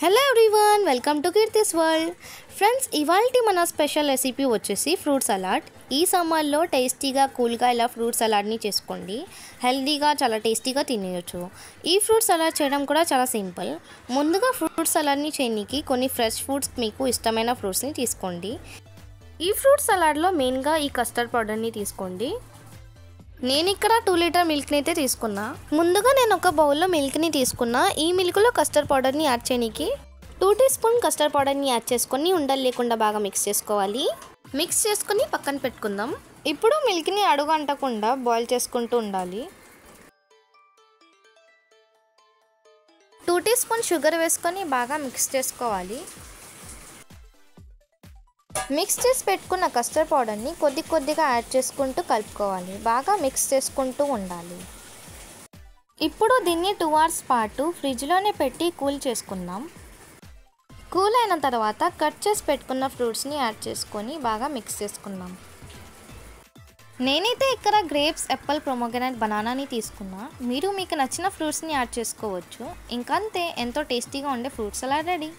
Hello everyone, welcome to Keerthi's world. Friends, ఇవాల్టి మన special recipe వచ్చేసి ఫ్రూట్ సలాడ్. ఈ సమ్మర్లో టేస్టీగా కూల్గా ఇలా ఫ్రూట్ సలాడ్ని చేసుకోండి. హెల్తీగా చాలా టేస్టీగా తినేయచ్చు. ఈ ఫ్రూట్ సలాడ్ చేయడం కూడా చాలా సింపుల్. ముందుగా ఫ్రూట్ సలాడ్ని చేయడానికి కొన్ని ఫ్రెష్ ఫ్రూట్స్, మీకు ఇష్టమైన ఫ్రూట్స్ని తీసుకోండి. ఈ ఫ్రూట్ సలాడ్లో మెయిన్గా ఈ కస్టర్డ్ పౌడర్ని తీసుకోండి. నేను ఇక్కడ 2 లీటర్ మిల్క్ని అయితే తీసుకున్నా. ముందుగా నేను ఒక బౌల్లో మిల్క్ని తీసుకున్నా. ఈ మిల్క్లో కస్టర్డ్ పౌడర్ని యాడ్ చేయడానికి 2 టీ స్పూన్ కస్టర్డ్ పౌడర్ని యాడ్ చేసుకొని ఉండలు లేకుండా బాగా మిక్స్ చేసుకోవాలి. మిక్స్ చేసుకొని పక్కన పెట్టుకుందాం. ఇప్పుడు మిల్క్ని అడుగు అంటకుండా బాయిల్ చేసుకుంటూ ఉండాలి. 2 టీ స్పూన్ షుగర్ వేసుకొని బాగా మిక్స్ చేసుకోవాలి. మిక్స్ చేసి పెట్టుకున్న కస్టర్డ్ పౌడర్ని కొద్ది కొద్దిగా యాడ్ చేసుకుంటూ కలుపుకోవాలి. బాగా మిక్స్ చేసుకుంటూ ఉండాలి. ఇప్పుడు దీన్ని 2 అవర్స్ పాటు ఫ్రిడ్జ్లోనే పెట్టి కూల్ చేసుకుందాం. కూల్ అయిన తర్వాత కట్ చేసి పెట్టుకున్న ఫ్రూట్స్ని యాడ్ చేసుకొని బాగా మిక్స్ చేసుకుందాం. నేనైతే ఇక్కడ గ్రేప్స్, యాపిల్, పొమోగ్రానేట్, బనానాని తీసుకున్నా. మీరు మీకు నచ్చిన ఫ్రూట్స్ని యాడ్ చేసుకోవచ్చు. ఇంకంతే, ఎంతో టేస్టీగా ఉండే ఫ్రూట్ సలాడ్ రెడీ.